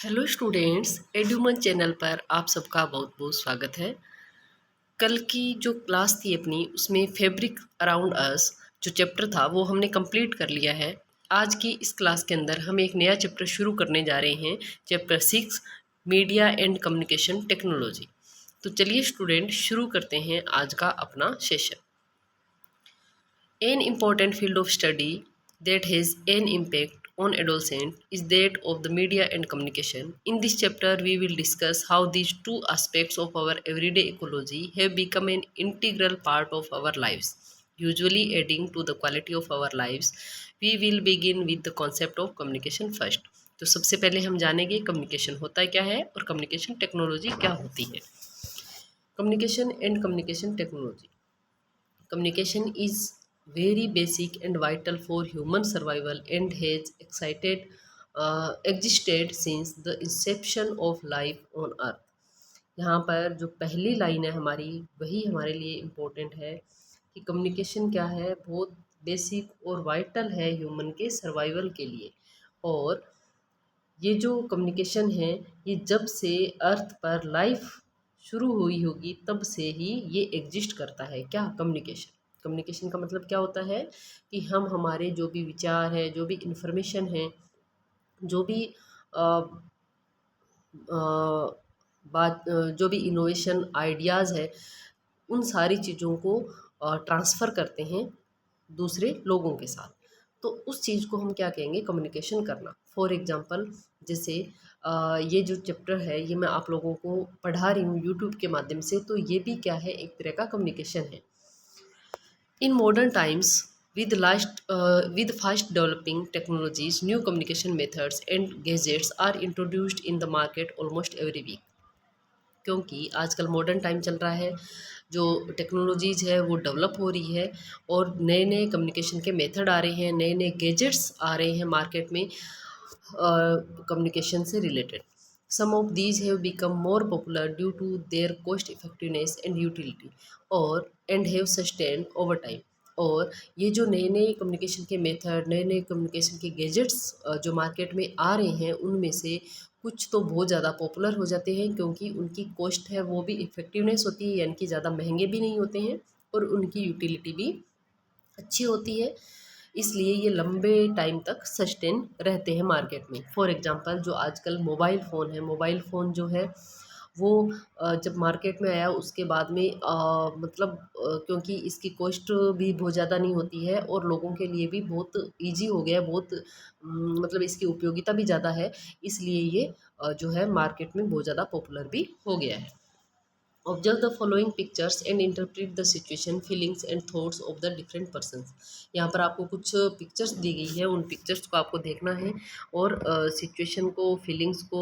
Hello students, एडुमन channel पर आप सबका बहुत बहुत स्वागत है। कल की जो क्लास थी अपनी, उसमें फैब्रिक अराउंड अस जो चैप्टर था वो हमने कंप्लीट कर लिया है। आज की इस क्लास के अंदर हम एक नया चैप्टर शुरू करने जा रहे हैं, chapter 6 media and communication technology. तो चलिए स्टूडेंट, शुरू करते हैं आज का अपना session. An important field of study that has an impact on adolescents is that of the media and communication. In this chapter, we will discuss how these two aspects of our everyday ecology have become an integral part of our lives, usually adding to the quality of our lives. We will begin with the concept of communication first. तो सबसे पहले हम जानेंगे communication होता क्या है और communication technology क्या होती है। Communication and communication technology. Communication is very basic and vital for human survival and has existed since the inception of life on earth. यहाँ पर जो पहली लाइन है हमारी, वही हमारे लिए इम्पोर्टेंट है कि कम्युनिकेशन क्या है, बहुत बेसिक और वाइटल है ह्यूमन के सर्वाइवल के लिए। और ये जो कम्युनिकेशन है, ये जब से अर्थ पर लाइफ शुरू हुई होगी तब से ही ये एग्जिस्ट करता है। क्या? कम्युनिकेशन। कम्युनिकेशन का मतलब क्या होता है कि हम हमारे जो भी विचार है, जो भी इंफॉर्मेशन है, जो भी अ, अ, जो भी इनोवेशन आइडियाज़ है, उन सारी चीज़ों को ट्रांसफ़र करते हैं दूसरे लोगों के साथ। तो उस चीज़ को हम क्या कहेंगे? कम्युनिकेशन करना। फॉर एग्ज़ाम्पल, जैसे ये जो चैप्टर है, ये मैं आप लोगों को पढ़ा रही हूँ यूट्यूब के माध्यम से, तो ये भी क्या है? एक तरह का कम्युनिकेशन है। In modern times, with fast developing technologies, new communication methods and gadgets are introduced in the market almost every week. क्योंकि आजकल मॉडर्न टाइम चल रहा है, जो टेक्नोलॉजीज़ है वो डेवलप हो रही है और नए नए कम्युनिकेशन के मेथड आ रहे हैं, नए नए गैजेट्स आ रहे हैं मार्केट में कम्युनिकेशन से related. Some of these have become more popular due to their cost effectiveness and utility और and have sustained over time. और ये जो नए नए कम्युनिकेशन के मेथड, नए नए कम्युनिकेशन के गैजेट्स जो मार्केट में आ रहे हैं, उनमें से कुछ तो बहुत ज़्यादा पॉपुलर हो जाते हैं क्योंकि उनकी कॉस्ट है वो भी इफ़ेक्टिवनेस होती है, यानी कि ज़्यादा महंगे भी नहीं होते हैं और उनकी यूटिलिटी भी अच्छी होती है, इसलिए ये लंबे टाइम तक सस्टेन रहते हैं मार्केट में। फॉर एग्ज़ाम्पल, जो आजकल मोबाइल फ़ोन है, मोबाइल फ़ोन जो है वो जब मार्केट में आया उसके बाद में मतलब क्योंकि इसकी कॉस्ट भी बहुत ज़्यादा नहीं होती है और लोगों के लिए भी बहुत ईज़ी हो गया है, बहुत मतलब इसकी उपयोगिता भी ज़्यादा है, इसलिए ये जो है मार्केट में बहुत ज़्यादा पॉपुलर भी हो गया है। Observe the following pictures and interpret the situation, feelings and thoughts of the different persons. यहाँ पर आपको कुछ पिक्चर्स दी गई है, उन पिक्चर्स को आपको देखना है और सिचुएशन को, फीलिंग्स को,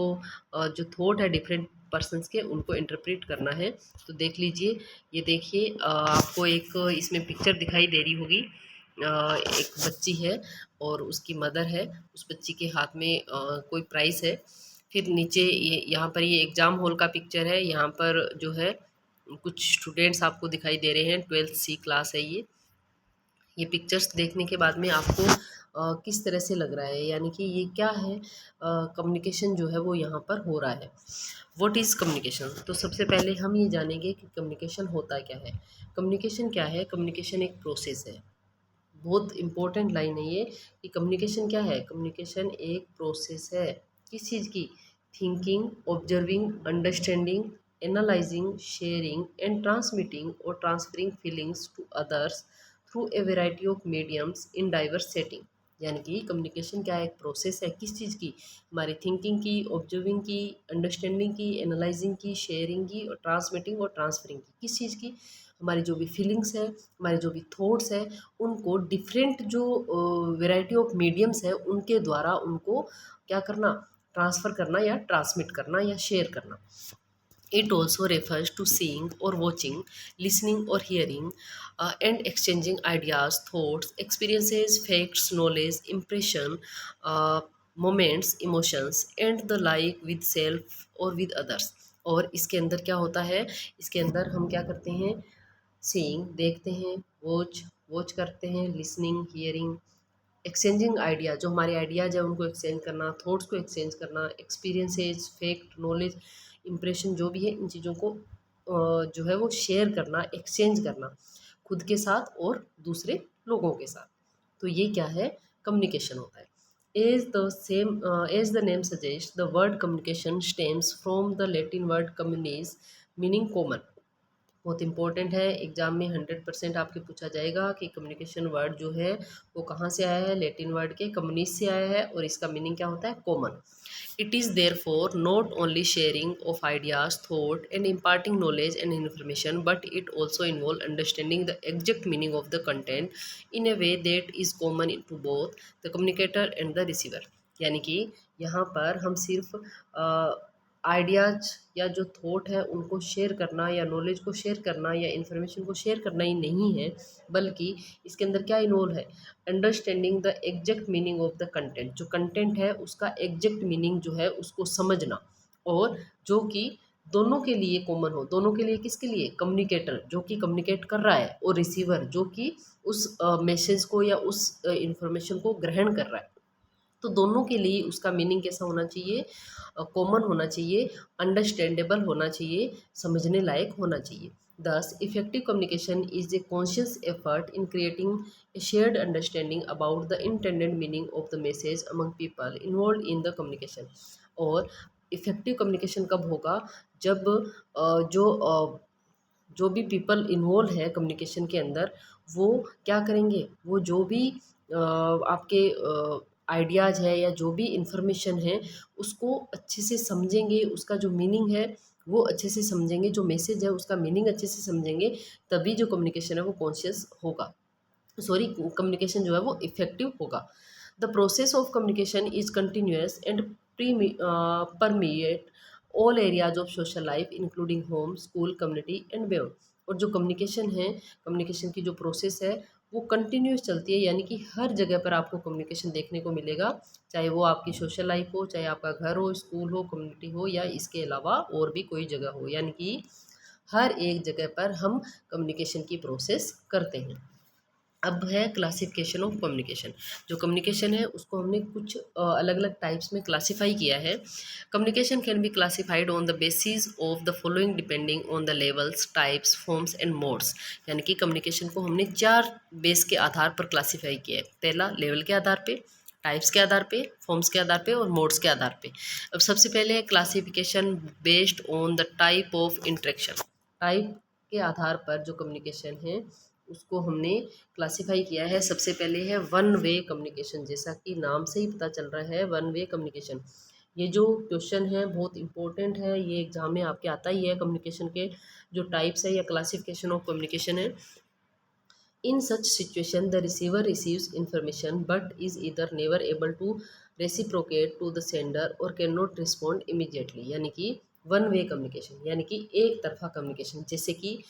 जो थॉट है डिफरेंट पर्सनस के, उनको इंटरप्रेट करना है। तो देख लीजिए, ये देखिए, आपको एक इसमें पिक्चर दिखाई दे रही होगी। एक बच्ची है और उसकी मदर है, उस बच्ची के हाथ में कोई प्राइस है। फिर नीचे ये यहाँ पर ये एग्ज़ाम हॉल का पिक्चर है, यहाँ पर जो है कुछ स्टूडेंट्स आपको दिखाई दे रहे हैं, 12th सी क्लास है ये पिक्चर्स देखने के बाद में आपको किस तरह से लग रहा है, यानी कि ये क्या है, कम्युनिकेशन जो है वो यहाँ पर हो रहा है। What is communication? तो सबसे पहले हम ये जानेंगे कि कम्युनिकेशन होता क्या है। कम्युनिकेशन क्या है? कम्युनिकेशन एक प्रोसेस है। बहुत इम्पोर्टेंट लाइन है ये कि कम्युनिकेशन क्या है? कम्युनिकेशन एक प्रोसेस है। किस चीज़ की? Thinking, observing, understanding, analysing, sharing and transmitting और transferring feelings to others through a variety of mediums in diverse setting. यानी कि कम्युनिकेशन क्या है? एक प्रोसेस है। किस चीज़ की? हमारी थिंकिंग की, ऑब्जर्विंग की, अंडरस्टैंडिंग की, एनालाइजिंग की, शेयरिंग की और ट्रांसमिटिंग और ट्रांसफरिंग की। किस चीज़ की? हमारी जो भी फीलिंग्स है, हमारे जो भी थॉट्स हैं, उनको डिफरेंट जो वैरायटी ऑफ मीडियम्स है उनके द्वारा उनको क्या करना? ट्रांसफ़र करना या ट्रांसमिट करना या शेयर करना। It also refers to seeing or watching, listening or hearing, and exchanging ideas, thoughts, experiences, facts, knowledge, impression, moments, emotions, and the like with self or with others. और इसके अंदर क्या होता है? इसके अंदर हम क्या करते हैं? सीइंग देखते हैं, वॉच वॉच करते हैं, लिसनिंग हियरिंग, एक्सचेंजिंग आइडिया, जो हमारे आइडियाज़ है उनको एक्सचेंज करना, थॉट्स को एक्सचेंज करना, एक्सपीरियंसेस, फैक्ट, नॉलेज, इंप्रेशन जो भी है इन चीज़ों को जो है वो शेयर करना, एक्सचेंज करना खुद के साथ और दूसरे लोगों के साथ। तो ये क्या है, कम्युनिकेशन होता है। As the name suggests, the word communication stems from the Latin word communis, meaning common। बहुत इंपॉर्टेंट है, एग्जाम में 100% आपके पूछा जाएगा कि कम्युनिकेशन वर्ड जो है वो कहाँ से आया है, लैटिन वर्ड के कम्युनिस्ट से आया है और इसका मीनिंग क्या होता है, common. It is therefore not only sharing of ideas, thought and imparting knowledge and information, but it also involve understanding the exact meaning of the content in a way that is common to both the communicator and the receiver. यानी कि यहाँ पर हम सिर्फ ideas या जो thought है उनको शेयर करना या नॉलेज को शेयर करना या इन्फॉर्मेशन को शेयर करना ही नहीं है, बल्कि इसके अंदर क्या इन्वॉल्व है, understanding the exact meaning of the content. जो कंटेंट है उसका एग्जैक्ट मीनिंग जो है उसको समझना, और जो कि दोनों के लिए कॉमन हो। दोनों के लिए किसके लिए, कम्युनिकेटर जो कि कम्युनिकेट कर रहा है और रिसीवर जो कि उस मैसेज को या उस इंफॉर्मेशन को ग्रहण कर रहा है। तो दोनों के लिए उसका मीनिंग कैसा होना चाहिए, कॉमन होना चाहिए, अंडरस्टैंडेबल होना चाहिए, समझने लायक होना चाहिए। दस effective communication is a conscious effort in creating a shared understanding about the intended meaning of the message among people involve in the communication. और इफेक्टिव कम्युनिकेशन कब होगा, जब जो भी पीपल इन्वॉल्व है कम्युनिकेशन के अंदर, वो क्या करेंगे, वो जो भी आपके आइडियाज़ है या जो भी इंफॉर्मेशन है उसको अच्छे से समझेंगे, उसका जो मीनिंग है वो अच्छे से समझेंगे, जो मैसेज है उसका मीनिंग अच्छे से समझेंगे, तभी जो कम्युनिकेशन है वो कॉन्शियस होगा, सॉरी कम्युनिकेशन जो है वो इफेक्टिव होगा। The process of communication is continuous and permeate all areas of social life including home, school, community and beyond. और जो कम्युनिकेशन है, कम्युनिकेशन की जो प्रोसेस है वो कंटिन्यूस चलती है, यानी कि हर जगह पर आपको कम्युनिकेशन देखने को मिलेगा, चाहे वो आपकी सोशल लाइफ हो, चाहे आपका घर हो, स्कूल हो, कम्युनिटी हो, या इसके अलावा और भी कोई जगह हो, यानी कि हर एक जगह पर हम कम्युनिकेशन की प्रोसेस करते हैं। अब है क्लासिफिकेशन ऑफ कम्युनिकेशन। जो कम्युनिकेशन है उसको हमने कुछ अलग अलग टाइप्स में क्लासीफाई किया है। Communication can be classified on the basis of the following depending on the levels, types, forms and modes. यानी कि कम्युनिकेशन को हमने 4 बेस के आधार पर क्लासीफाई किया है। पहला लेवल के आधार पे, टाइप्स के आधार पे, फॉर्म्स के आधार पे और मोड्स के आधार पे। अब सबसे पहले है classification based on the type of interaction. Type के आधार पर जो कम्युनिकेशन है उसको हमने क्लासिफाई किया है। सबसे पहले है वन वे कम्युनिकेशन। जैसा कि नाम से ही पता चल रहा है, वन वे कम्युनिकेशन। ये जो क्वेश्चन है बहुत इंपॉर्टेंट है, ये एग्जाम में आपके आता ही है। कम्युनिकेशन के जो टाइप्स है या क्लासिफिकेशन ऑफ कम्युनिकेशन है, in such situation the receiver receives information but is either never able to reciprocate to the sender और कैन नॉट रिस्पॉन्ड इमीडिएटली। यानी कि वन वे कम्युनिकेशन, यानी कि एक तरफा कम्युनिकेशन। जैसे कि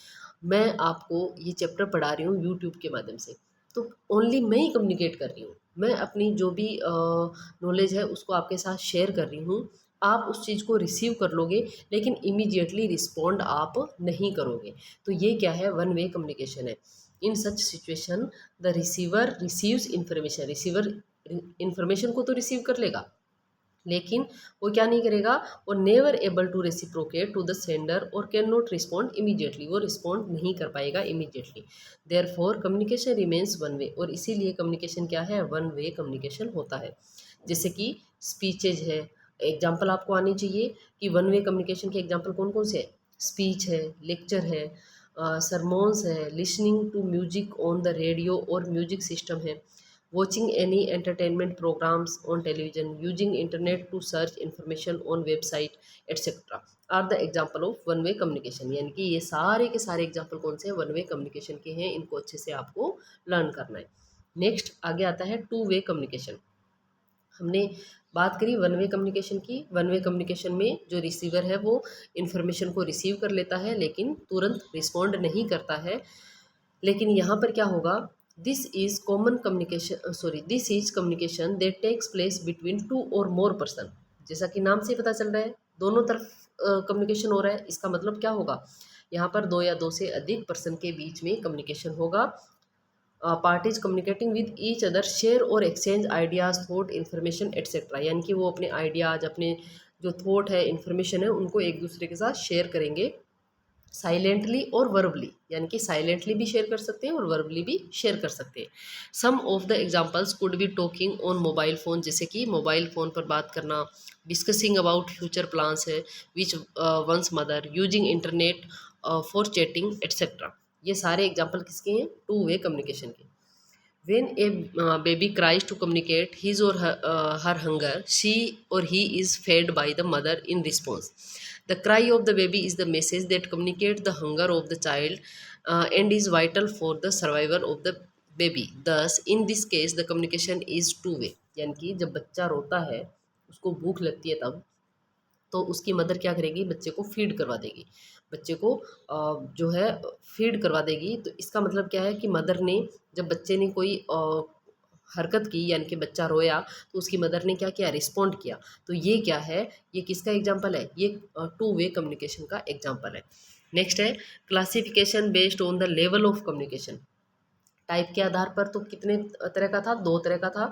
मैं आपको ये चैप्टर पढ़ा रही हूँ यूट्यूब के माध्यम से, तो ओनली मैं ही कम्युनिकेट कर रही हूँ, मैं अपनी जो भी नॉलेज है उसको आपके साथ शेयर कर रही हूँ। आप उस चीज़ को रिसीव कर लोगे, लेकिन इमीडिएटली रिस्पॉन्ड आप नहीं करोगे। तो ये क्या है, वन वे कम्युनिकेशन है। In such situation the receiver receives information. Receiver information को तो रिसीव कर लेगा, लेकिन वो क्या नहीं करेगा, वो never able to reciprocate to the sender और कैन नॉट रिस्पॉन्ड इमीडिएटली। वो रिस्पॉन्ड नहीं कर पाएगा immediately. Therefore communication remains one way. और इसीलिए कम्युनिकेशन क्या है, वन वे कम्युनिकेशन होता है। जैसे कि स्पीचेज है, एग्जाम्पल आपको आनी चाहिए कि वन वे कम्युनिकेशन के एग्जाम्पल कौन कौन से है। स्पीच है, लेक्चर है, सरमोन्स है, listening to music on the radio और म्यूजिक सिस्टम है, watching any entertainment programs on television, using internet to search information on website etc. are the example of one way communication। यानी कि ये सारे के सारे एग्जाम्पल कौन से हैं, वन वे कम्युनिकेशन के हैं। इनको अच्छे से आपको लर्न करना है। नेक्स्ट आगे आता है टू वे कम्युनिकेशन। हमने बात करी वन वे कम्युनिकेशन की। वन वे कम्युनिकेशन में जो रिसीवर है वो इन्फॉर्मेशन को रिसीव कर लेता है, लेकिन तुरंत रिस्पॉन्ड नहीं करता है। लेकिन यहाँ पर क्या होगा, this is communication that takes place between two और मोर पर्सन। जैसा कि नाम से पता चल रहा है, दोनों तरफ कम्युनिकेशन हो रहा है। इसका मतलब क्या होगा, यहाँ पर दो या दो से अधिक पर्सन के बीच में कम्युनिकेशन होगा। Parties communicating with each other share और exchange ideas thought information etcetera, यानी कि वो अपने आइडियाज़, अपने जो थॉट है, इन्फॉर्मेशन है, उनको एक दूसरे के साथ शेयर करेंगे साइलेंटली और वर्बली, यानी कि साइलेंटली भी शेयर कर सकते हैं और वर्बली भी शेयर कर सकते हैं। Some of the examples could be talking on mobile phone, जैसे कि मोबाइल फ़ोन पर बात करना, डिस्कसिंग अबाउट फ्यूचर प्लान्स है, with one's mother, using internet for chatting etcetera. ये सारे एग्जाम्पल किसके हैं? टू वे कम्युनिकेशन के। When a baby cries to communicate his or her hunger, she or he is fed by the mother in response. The cry of the baby is the message that communicates the hunger of the child and is vital for the survival of the baby. Thus, in this case, the communication is two way. यानी कि जब बच्चा रोता है, उसको भूख लगती है, तब तो उसकी मदर क्या करेगी? बच्चे को फीड करवा देगी, बच्चे को जो है फीड करवा देगी। तो इसका मतलब क्या है कि मदर ने, जब बच्चे ने कोई हरकत की, यानी कि बच्चा रोया, तो उसकी मदर ने क्या किया? रिस्पॉन्ड किया। तो ये क्या है? ये किसका एग्जाम्पल है? ये टू वे कम्युनिकेशन का एग्जाम्पल है। नेक्स्ट है classification based on the level of communication. Type के आधार पर तो कितने तरह का था? दो तरह का था।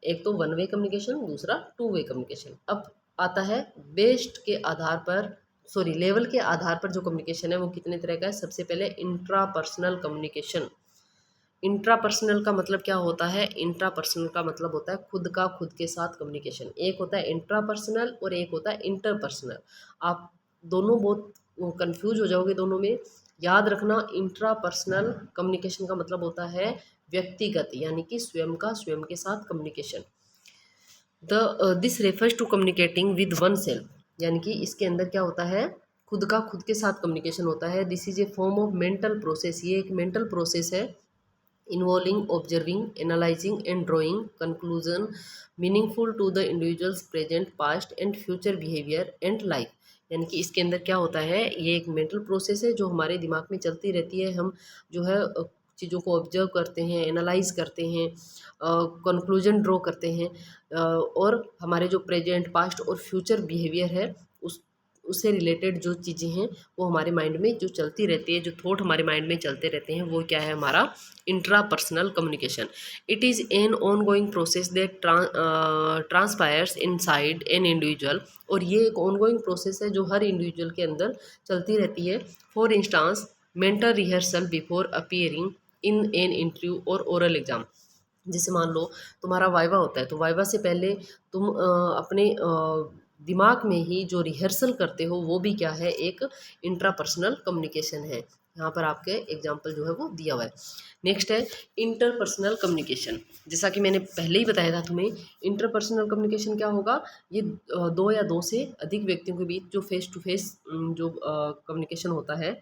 एक तो वन वे कम्युनिकेशन, दूसरा टू वे कम्युनिकेशन। अब आता है बेस्ड के आधार पर, सॉरी लेवल के आधार पर जो कम्युनिकेशन है वो कितने तरह का है। सबसे पहले intra personal communication. Intra personal का मतलब क्या होता है? इंट्रा पर्सनल का मतलब होता है खुद का खुद के साथ कम्युनिकेशन। एक होता है इंट्रा पर्सनल और एक होता है इंटर पर्सनल। आप दोनों बहुत कंफ्यूज हो जाओगे दोनों में। याद रखना, इंट्रा पर्सनल कम्युनिकेशन का मतलब होता है व्यक्तिगत, यानी कि स्वयं का स्वयं के साथ communication. This refers to communicating with oneself, यानी कि इसके अंदर क्या होता है? खुद का खुद के साथ कम्युनिकेशन होता है। This is a form of mental process. ये एक मेंटल प्रोसेस है involving observing, analyzing and drawing conclusion meaningful to the individual's present, past and future behavior and life। यानी कि इसके अंदर क्या होता है? ये एक मेंटल प्रोसेस है जो हमारे दिमाग में चलती रहती है। हम जो है चीज़ों को ऑब्जर्व करते हैं, एनालाइज करते हैं, कंक्लूजन ड्रॉ करते हैं, और हमारे जो प्रेजेंट, पास्ट और फ्यूचर बिहेवियर है उस उससे रिलेटेड जो चीज़ें हैं वो हमारे माइंड में जो चलती रहती है, जो थॉट हमारे माइंड में चलते रहते हैं, वो क्या है? हमारा intra personal communication. It is an on going process that transpires inside an individual. और ये एक ऑन गोइंग प्रोसेस है जो हर इंडिविजुअल के अंदर चलती रहती है। For instance mental rehearsal before appearing in an interview और ओरल एग्जाम। जैसे मान लो तुम्हारा वाइवा होता है, तो वाइवा से पहले तुम अपने दिमाग में ही जो रिहर्सल करते हो वो भी क्या है? एक इंट्रापर्सनल कम्युनिकेशन है। यहाँ पर आपके एग्जाम्पल जो है वो दिया हुआ है। नेक्स्ट है इंटरपर्सनल कम्युनिकेशन। जैसा कि मैंने पहले ही बताया था तुम्हें, इंटरपर्सनल कम्युनिकेशन क्या होगा? ये दो या दो से अधिक व्यक्तियों के बीच जो फेस टू फेस जो कम्युनिकेशन होता है।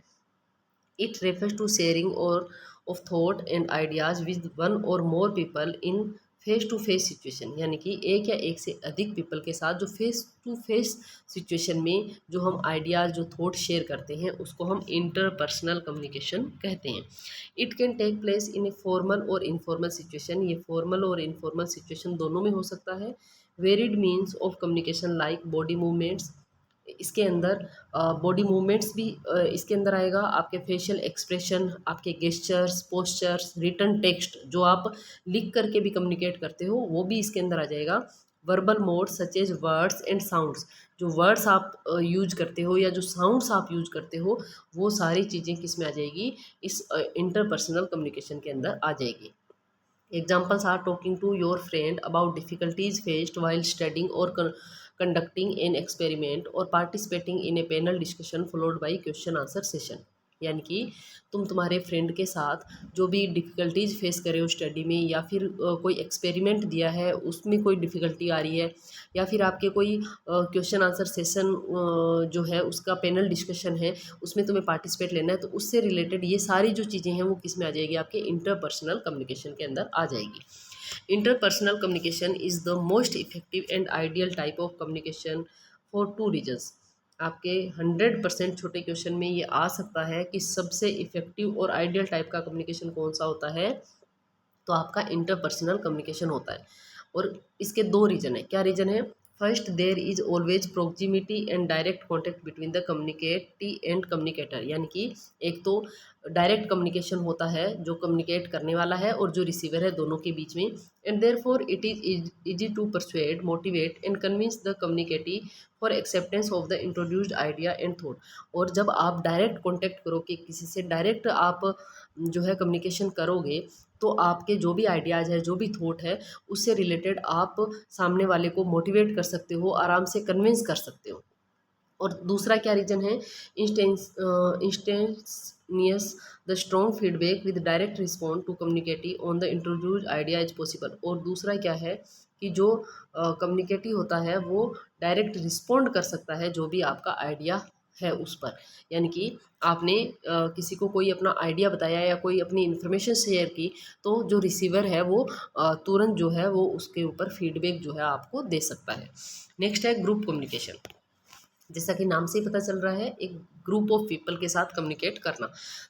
It refers to sharing or of thought and ideas with one or more people in face to face situation, यानी कि एक या एक से अधिक पीपल के साथ जो फेस टू फेस सिचुएशन में जो हम आइडियाज़, जो थॉट शेयर करते हैं, उसको हम इंटरपर्सनल कम्युनिकेशन कहते हैं। It can take place in a formal और इनफॉर्मल सिचुएशन। ये फॉर्मल और इनफॉर्मल सिचुएशन दोनों में हो सकता है। Varied means of communication like body movements. इसके अंदर बॉडी मूवमेंट्स भी इसके अंदर आएगा। आपके फेशियल एक्सप्रेशन, आपके गेस्चर्स, पोस्चर्स, रिटन टेक्स्ट जो आप लिख करके भी कम्युनिकेट करते हो, वो भी इसके अंदर आ जाएगा। Verbal mode such as words and sounds. जो वर्ड्स आप यूज करते हो या जो साउंड्स आप यूज करते हो, वो सारी चीज़ें किस में आ जाएगी? इस इंटरपर्सनल कम्युनिकेशन के अंदर आ जाएगी। Examples are talking to your friend about difficulties faced while studying or conducting an experiment or participating in a panel discussion followed by question answer session। यानी कि तुम तुम्हारे फ्रेंड के साथ जो भी डिफ़िकल्टीज फेस कर रहे हो स्टडी में, या फिर कोई एक्सपेरिमेंट दिया है उसमें कोई डिफ़िकल्टी आ रही है, या फिर आपके कोई क्वेश्चन आंसर सेशन जो है उसका पैनल डिस्कशन है, उसमें तुम्हें पार्टिसिपेट लेना है, तो उससे रिलेटेड ये सारी जो चीज़ें हैं वो किस में आ जाएगी? आपके इंटरपर्सनल कम्युनिकेशन के अंदर आ जाएगी। Interpersonal communication is the most effective and ideal type of communication for two reasons. आपके 100% छोटे क्वेश्चन में ये आ सकता है कि सबसे इफेक्टिव और आइडियल टाइप का कम्युनिकेशन कौन सा होता है? तो आपका इंटरपर्सनल कम्युनिकेशन होता है। और इसके दो रीज़न है। क्या रीज़न है? First there is always proximity and direct contact between the communicatee and communicator, यानी कि एक तो डायरेक्ट कम्युनिकेशन होता है जो कम्युनिकेट करने वाला है और जो रिसीवर है, दोनों के बीच में। And therefore it is easy to persuade, motivate and convince the communicatee for acceptance of the introduced idea and thought. और जब आप डायरेक्ट कॉन्टेक्ट करोगे किसी से, डायरेक्ट आप जो है कम्युनिकेशन करोगे, तो आपके जो भी आइडियाज़ है, जो भी थॉट है, उससे रिलेटेड आप सामने वाले को मोटिवेट कर सकते हो, आराम से कन्विंस कर सकते हो। और दूसरा क्या रीज़न है, instantaneous the strong feedback with direct respond to communicative on the introduced idea is possible. और दूसरा क्या है कि जो कम्युनिकेटिव होता है वो डायरेक्ट रिस्पॉन्ड कर सकता है जो भी आपका आइडिया है उस पर। यानी कि आपने किसी को कोई अपना आइडिया बताया या कोई अपनी इन्फॉर्मेशन शेयर की, तो जो रिसीवर है वो तुरंत जो है वो उसके ऊपर फीडबैक जो है आपको दे सकता है। नेक्स्ट है ग्रुप कम्युनिकेशन। जैसा कि नाम से ही पता चल रहा है, एक ग्रुप ऑफ पीपल के साथ कम्युनिकेट करना।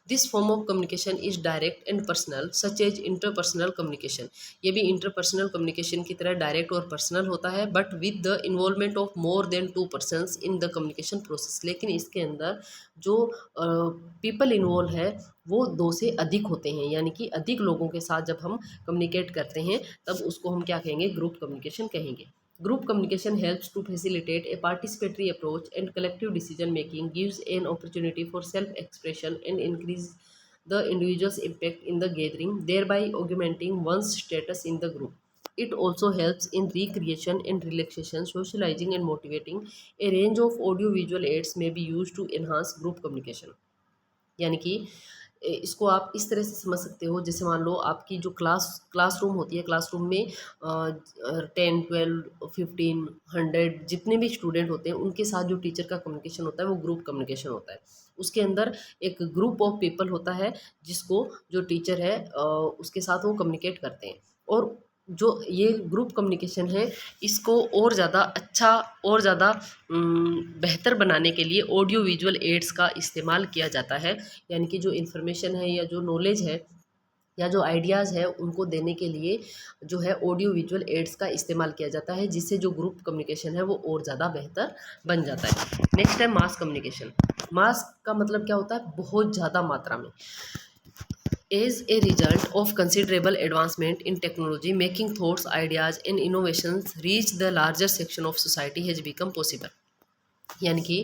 This form of communication is direct and personal such as interpersonal communication. ये भी इंटरपर्सनल कम्युनिकेशन की तरह डायरेक्ट और पर्सनल होता है, but with the involvement of more than to persons in the communication process. लेकिन इसके अंदर जो पीपल इन्वॉल्व है वो दो से अधिक होते हैं, यानी कि अधिक लोगों के साथ जब हम कम्युनिकेट करते हैं तब उसको हम क्या कहेंगे, ग्रुप कम्युनिकेशन कहेंगे। Group communication helps to facilitate a participatory approach and collective decision making, gives an opportunity for self-expression and increase the individual's impact in the gathering, thereby augmenting one's status in the group. It also helps in recreation and relaxation, socializing and motivating. A range of audio-visual aids may be used to enhance group communication. यानी कि इसको आप इस तरह से समझ सकते हो, जैसे मान लो आपकी जो क्लासरूम होती है, क्लासरूम में 10, 12, 15, 100 जितने भी स्टूडेंट होते हैं उनके साथ जो टीचर का कम्युनिकेशन होता है वो ग्रुप कम्युनिकेशन होता है। उसके अंदर एक ग्रुप ऑफ पीपल होता है जिसको जो टीचर है उसके साथ वो कम्युनिकेट करते हैं। और जो ये ग्रुप कम्युनिकेशन है इसको और ज़्यादा अच्छा और ज़्यादा बेहतर बनाने के लिए ऑडियो विजुअल एड्स का इस्तेमाल किया जाता है। यानी कि जो इन्फॉर्मेशन है या जो नॉलेज है या जो आइडियाज़ है उनको देने के लिए जो है ऑडियो विजुअल एड्स का इस्तेमाल किया जाता है, जिससे जो ग्रुप कम्युनिकेशन है वो और ज़्यादा बेहतर बन जाता है। नेक्स्ट है मास कम्युनिकेशन। मास का मतलब क्या होता है, बहुत ज़्यादा मात्रा में। As a result of considerable advancement in technology, making thoughts, ideas, and innovations reach the larger section of society has become possible. यानी कि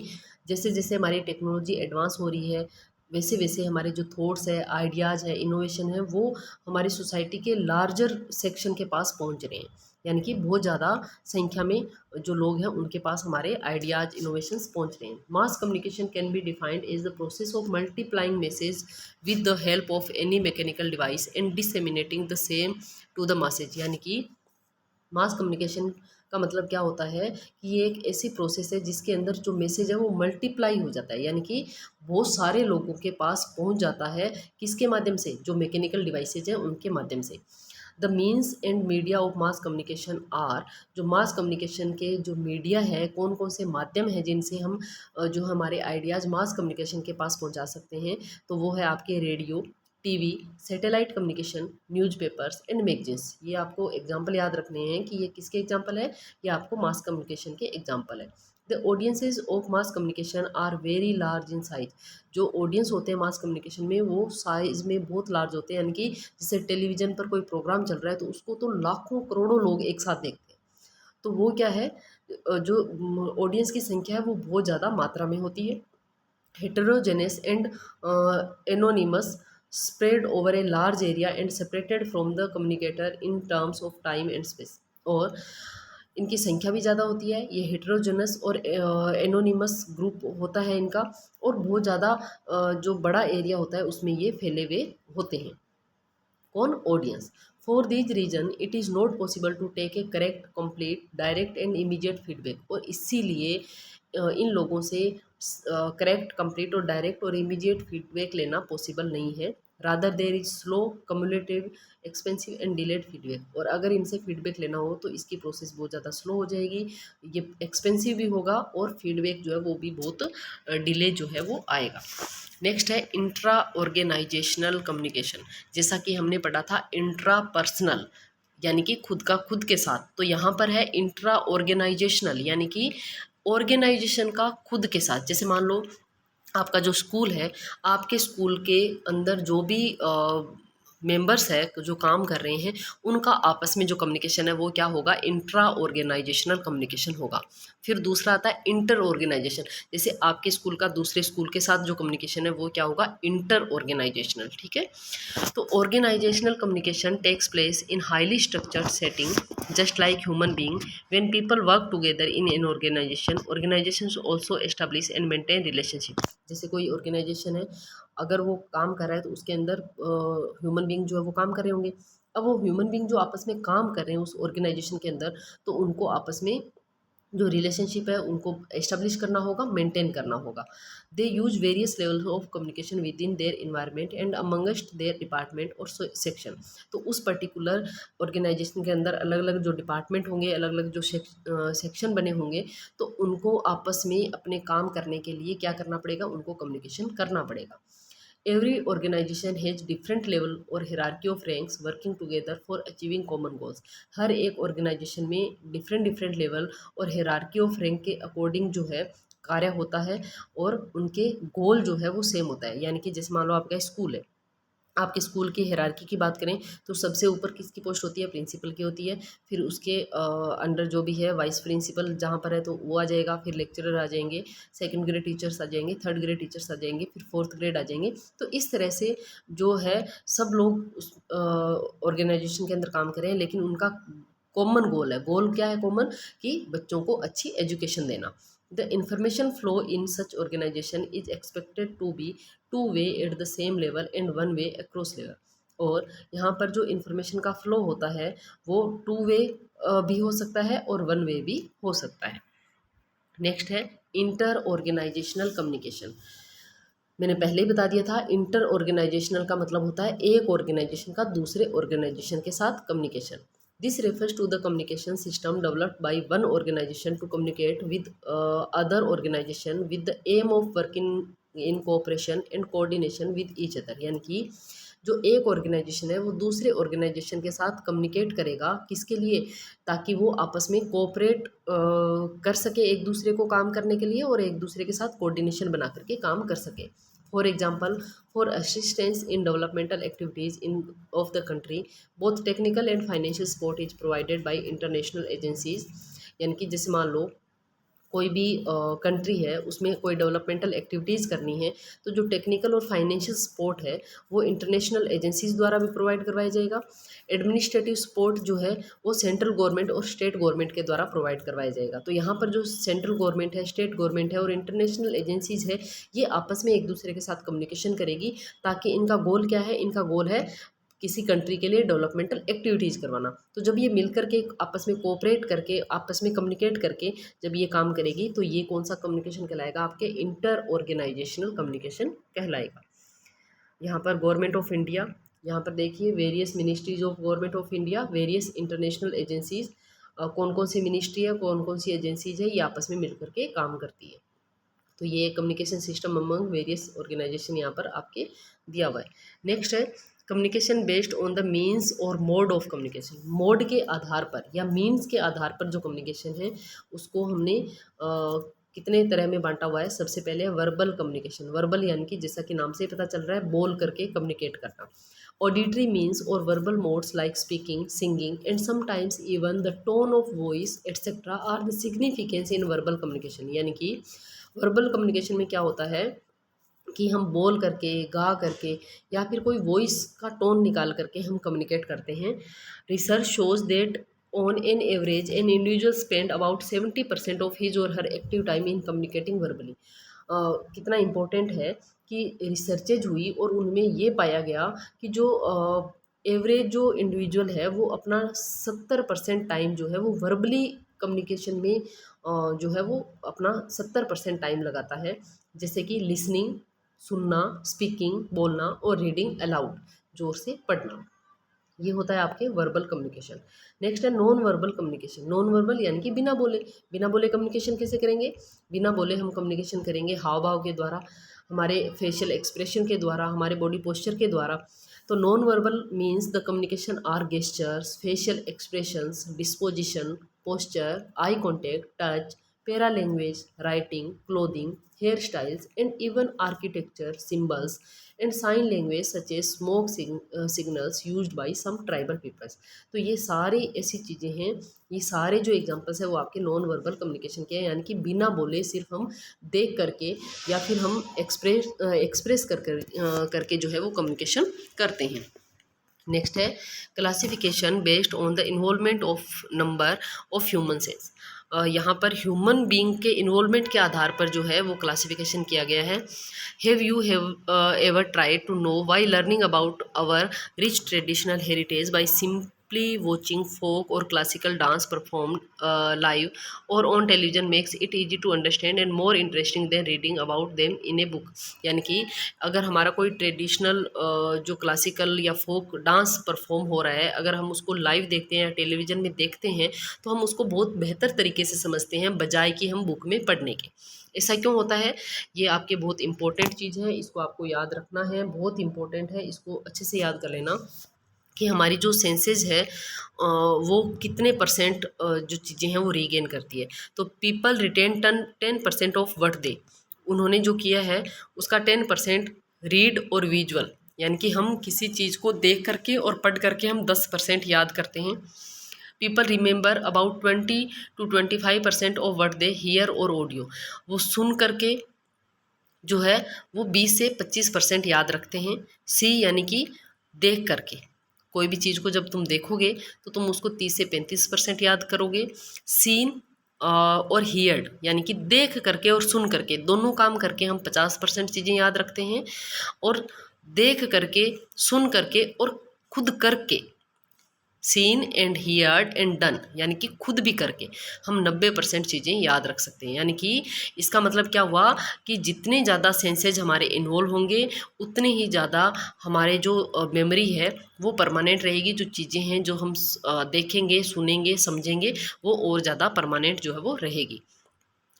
जैसे जैसे हमारी टेक्नोलॉजी एडवांस हो रही है, वैसे वैसे हमारे जो थॉट्स है, आइडियाज़ है, इनोवेशन है, वो हमारी सोसाइटी के लार्जर सेक्शन के पास पहुंच रहे हैं। यानी कि बहुत ज़्यादा संख्या में जो लोग हैं उनके पास हमारे आइडियाज़, इनोवेशंस पहुंच रहे हैं। Mass communication can be defined as the process of multiplying message with the help of any mechanical device and disseminating the same to the message. यानी कि मास कम्युनिकेशन का मतलब क्या होता है कि ये एक ऐसी प्रोसेस है जिसके अंदर जो मैसेज है वो मल्टीप्लाई हो जाता है, यानी कि बहुत सारे लोगों के पास पहुंच जाता है। किसके माध्यम से, जो मैकेनिकल डिवाइसेज हैं उनके माध्यम से। The means and media of mass communication are, जो मास कम्युनिकेशन के जो मीडिया है, कौन कौन से माध्यम हैं जिनसे हम जो हमारे आइडियाज़ मास कम्युनिकेशन के पास पहुंचा सकते हैं, तो वो है आपके radio, TV, satellite communication, newspapers and magazines. ये आपको एग्जांपल याद रखने हैं कि ये किसके एग्जांपल है, ये आपको मास कम्युनिकेशन के एग्जांपल है। The audiences of mass communication are very large in size. जो ऑडियंस होते हैं मास कम्युनिकेशन में वो साइज़ में बहुत लार्ज होते हैं, यानी कि जैसे टेलीविज़न पर कोई प्रोग्राम चल रहा है तो उसको तो लाखों करोड़ों लोग एक साथ देखते हैं। तो वो क्या है, जो ऑडियंस की संख्या है वो बहुत ज़्यादा मात्रा में होती है। heterogeneous and anonymous, spread over a large area and separated from the communicator in terms of time and space। और इनकी संख्या भी ज़्यादा होती है, ये हेटेरोजेनस और एनोनिमस ग्रुप होता है इनका, और बहुत ज़्यादा जो बड़ा एरिया होता है उसमें ये फैले हुए होते हैं। कौन, audience. For this reason it is not possible to take a correct, complete, direct and immediate feedback. और इसीलिए इन लोगों से करेक्ट, कंप्लीट और डायरेक्ट और इमीडिएट फीडबैक लेना पॉसिबल नहीं है। Rather there is slow, cumulative, expensive and delayed feedback. और अगर इनसे फीडबैक लेना हो तो इसकी प्रोसेस बहुत ज़्यादा स्लो हो जाएगी, ये एक्सपेंसिव भी होगा और फीडबैक जो है वो भी बहुत डिले जो है वो आएगा। नेक्स्ट है इंट्रा ऑर्गेनाइजेशनल कम्युनिकेशन। जैसा कि हमने पढ़ा था इंट्रा पर्सनल, यानी कि खुद का खुद के साथ। तो यहाँ पर है इंट्रा ऑर्गेनाइजेशनल, यानी कि ऑर्गेनाइजेशन का खुद के साथ। जैसे मान लो आपका जो स्कूल है, आपके स्कूल के अंदर जो भी मेंबर्स है जो काम कर रहे हैं, उनका आपस में जो कम्युनिकेशन है वो क्या होगा, इंट्रा ऑर्गेनाइजेशनल कम्युनिकेशन होगा। फिर दूसरा आता है इंटर ऑर्गेनाइजेशन। जैसे आपके स्कूल का दूसरे स्कूल के साथ जो कम्युनिकेशन है वो क्या होगा, इंटर ऑर्गेनाइजेशनल। ठीक है। तो organisational communication takes place in highly structured setting just like human being. When people work together in an organisation, organisations also establish and maintain relationship. जैसे कोई ऑर्गेनाइजेशन है, अगर वो काम कर रहा है तो उसके अंदर ह्यूमन बीइंग जो है वो काम कर रहे होंगे। अब वो ह्यूमन बीइंग जो आपस में काम कर रहे हैं उस ऑर्गेनाइजेशन के अंदर, तो उनको आपस में जो रिलेशनशिप है उनको एस्टेब्लिश करना होगा, मेंटेन करना होगा। They use various levels of communication within their environment and amongst their department और सेक्शन। तो उस पर्टिकुलर ऑर्गेनाइजेशन के अंदर अलग अलग जो डिपार्टमेंट होंगे, अलग अलग जो सेक्शन बने होंगे, तो उनको आपस में अपने काम करने के लिए क्या करना पड़ेगा, उनको कम्युनिकेशन करना पड़ेगा। Every organization has different level और hierarchy of ranks working together for achieving common goals। हर एक ऑर्गेनाइजेशन में डिफरेंट डिफरेंट लेवल और hierarchy ऑफ रैंक के अकॉर्डिंग जो है कार्य होता है, और उनके गोल जो है वो सेम होता है। यानी कि जैसे मान लो आपका स्कूल है, आपके स्कूल की हायरार्की की बात करें तो सबसे ऊपर किसकी पोस्ट होती है, प्रिंसिपल की होती है। फिर उसके अंडर जो भी है वाइस प्रिंसिपल जहाँ पर है तो वो आ जाएगा, फिर लेक्चरर आ जाएंगे, सेकंड ग्रेड टीचर्स आ जाएंगे, थर्ड ग्रेड टीचर्स आ जाएंगे, फिर फोर्थ ग्रेड आ जाएंगे। तो इस तरह से जो है सब लोग उस ऑर्गेनाइजेशन के अंदर काम करें, लेकिन उनका कॉमन गोल है। गोल क्या है कॉमन, कि बच्चों को अच्छी एजुकेशन देना। The information flow in such organisation is expected to be two way at the same level and one way across level. और यहाँ पर जो इन्फॉर्मेशन का फ्लो होता है वो टू वे भी हो सकता है और वन वे भी हो सकता है। नेक्स्ट है इंटर ऑर्गेनाइजेशनल कम्युनिकेशन। मैंने पहले ही बता दिया था, इंटर ऑर्गेनाइजेशनल का मतलब होता है एक ऑर्गेनाइजेशन का दूसरे ऑर्गेनाइजेशन के साथ communication. This refers to the communication system developed by one organisation to communicate with other organisation with the aim of working in cooperation and coordination with each other. यानी कि जो एक ऑर्गेनाइजेशन है वो दूसरे ऑर्गेनाइजेशन के साथ कम्युनिकेट करेगा, किसके लिए, ताकि वो आपस में कोऑपरेट कर सके एक दूसरे को काम करने के लिए, और एक दूसरे के साथ कोऑर्डिनेशन बना करके काम कर सके। For example, for assistance in developmental activities in of the country, both technical and financial support is provided by international agencies. यानी कि जैसे मान लो कोई भी कंट्री है, उसमें कोई डेवलपमेंटल एक्टिविटीज़ करनी है, तो जो टेक्निकल और फाइनेंशियल सपोर्ट है वो इंटरनेशनल एजेंसीज़ द्वारा भी प्रोवाइड करवाया जाएगा। एडमिनिस्ट्रेटिव सपोर्ट जो है वो सेंट्रल गवर्नमेंट और स्टेट गवर्नमेंट के द्वारा प्रोवाइड करवाया जाएगा। तो यहाँ पर जो सेंट्रल गवर्नमेंट है, स्टेट गवर्नमेंट है और इंटरनेशनल एजेंसीज़ है, ये आपस में एक दूसरे के साथ कम्युनिकेशन करेगी, ताकि इनका गोल क्या है, इनका गोल है किसी कंट्री के लिए डेवलपमेंटल एक्टिविटीज़ करवाना। तो जब ये मिल करके आपस में कोऑपरेट करके, आपस में कम्युनिकेट करके जब ये काम करेगी, तो ये कौन सा कम्युनिकेशन कहलाएगा, आपके इंटर ऑर्गेनाइजेशनल कम्युनिकेशन कहलाएगा। यहाँ पर गवर्नमेंट ऑफ इंडिया, यहाँ पर देखिए various ministries of government of India, various international agencies, कौन कौन सी मिनिस्ट्री है, कौन कौन सी एजेंसीज है, ये आपस में मिल करके काम करती है। तो ये communication system among various organisation यहाँ पर आपके दिया हुआ है। नेक्स्ट है communication based on the means और मोड ऑफ कम्युनिकेशन। मोड के आधार पर या मीन्स के आधार पर जो कम्युनिकेशन है उसको हमने कितने तरह में बांटा हुआ है। सबसे पहले है वर्बल कम्युनिकेशन। वर्बल यानी कि जैसा कि नाम से ही पता चल रहा है, बोल करके कम्युनिकेट करना। ऑडिटरी मीन्स और verbal modes like speaking, singing and sometimes even the tone of voice etcetera are the significance in verbal communication. यानी कि वर्बल कम्युनिकेशन में क्या होता है कि हम बोल करके, गा करके या फिर कोई वॉइस का टोन निकाल करके हम कम्युनिकेट करते हैं। Research shows that on an average an individual spend about 70% of his or her active time in communicating verbally. कितना इम्पोर्टेंट है कि रिसर्चेज हुई और उनमें ये पाया गया कि जो एवरेज जो इंडिविजुअल है वो अपना 70% टाइम जो है वो वर्बली कम्युनिकेशन में जो है वो अपना 70% टाइम लगाता है। जैसे कि लिसनिंग, सुनना, स्पीकिंग बोलना, और रीडिंग अलाउड जोर से पढ़ना, ये होता है आपके वर्बल कम्युनिकेशन। नेक्स्ट है non verbal communication. Non verbal यानी कि बिना बोले। बिना बोले कम्युनिकेशन कैसे करेंगे, बिना बोले हम कम्युनिकेशन करेंगे हाव भाव के द्वारा, हमारे फेशियल एक्सप्रेशन के द्वारा, हमारे बॉडी पोस्चर के द्वारा। तो non verbal means the communication are gestures, facial expressions, disposition, posture, eye contact, touch, paralanguage, writing, clothing, hairstyles, and even architecture, symbols, and sign language such as signals used by some tribal peoples. तो ये सारी ऐसी चीज़ें हैं, ये सारे जो examples है वो आपके नॉन वर्बल कम्युनिकेशन के हैं, यानी कि बिना बोले सिर्फ हम देख करके या फिर हम एक्सप्रेस करके जो है वो कम्युनिकेशन करते हैं। नेक्स्ट है classification based on the involvement of number of human sense. यहाँ पर ह्यूमन बीइंग के इन्वॉल्वमेंट के आधार पर जो है वो क्लासिफिकेशन किया गया है। Have you ever tried to know why learning about our rich traditional heritage by simply watching folk or classical dance performed live or on television makes it easy to understand and more interesting than reading about them in a book। यानी कि अगर हमारा कोई traditional जो classical या folk dance perform हो रहा है, अगर हम उसको लाइव देखते हैं या टेलीविज़न में देखते हैं तो हम उसको बहुत बेहतर तरीके से समझते हैं बजाय कि हम बुक में पढ़ने के। ऐसा क्यों होता है? ये आपके बहुत इंपॉर्टेंट चीज़ है, इसको आपको याद रखना है, बहुत इंपॉर्टेंट है, इसको अच्छे से याद कर लेना कि हमारी जो सेंसेस है वो कितने परसेंट जो चीज़ें हैं वो रीगेन करती है। तो people retain 10% of what they, उन्होंने जो किया है उसका 10% रीड और विजुअल, यानी कि हम किसी चीज़ को देख करके और पढ़ करके हम 10% याद करते हैं। People remember about 20 to 25% of what they hear और ऑडियो, वो सुन करके जो है वो 20 से 25% याद रखते हैं। सी यानी कि देख करके, कोई भी चीज़ को जब तुम देखोगे तो तुम उसको 30 से 35% याद करोगे। सीन और हियर्ड यानी कि देख करके और सुन करके दोनों काम करके हम 50% चीज़ें याद रखते हैं, और देख करके, सुन करके और खुद करके, seen and heard and done यानी कि खुद भी करके हम 90% चीज़ें याद रख सकते हैं। यानी कि इसका मतलब क्या हुआ कि जितने ज़्यादा सेंसेज हमारे इन्वॉल्व होंगे उतने ही ज़्यादा हमारे जो मेमोरी है वो परमानेंट रहेगी। जो चीज़ें हैं जो हम देखेंगे, सुनेंगे, समझेंगे वो और ज़्यादा परमानेंट जो है वो रहेगी।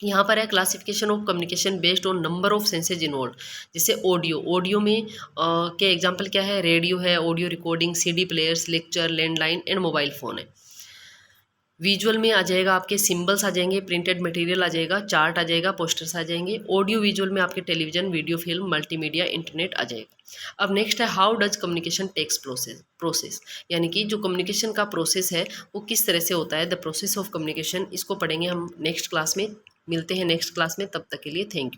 यहाँ पर है classification of communication based on number of senses involve. जैसे ऑडियो में के एग्जांपल क्या है? रेडियो है, audio recording, CD players, lecture, landline and mobile phone है। विजुअल में आ जाएगा आपके सिंबल्स आ जाएंगे, प्रिंटेड मटेरियल आ जाएगा, चार्ट आ जाएगा, पोस्टर्स आ जाएंगे। ऑडियो विजुअल में आपके television, video, film, multimedia, internet आ जाएगा। अब नेक्स्ट है how does communication takes process, यानी कि जो कम्युनिकेशन का प्रोसेस है वो किस तरह से होता है, द प्रोसेस ऑफ कम्युनिकेशन। इसको पढ़ेंगे हम नेक्स्ट क्लास में। मिलते हैं नेक्स्ट क्लास में, तब तक के लिए थैंक यू।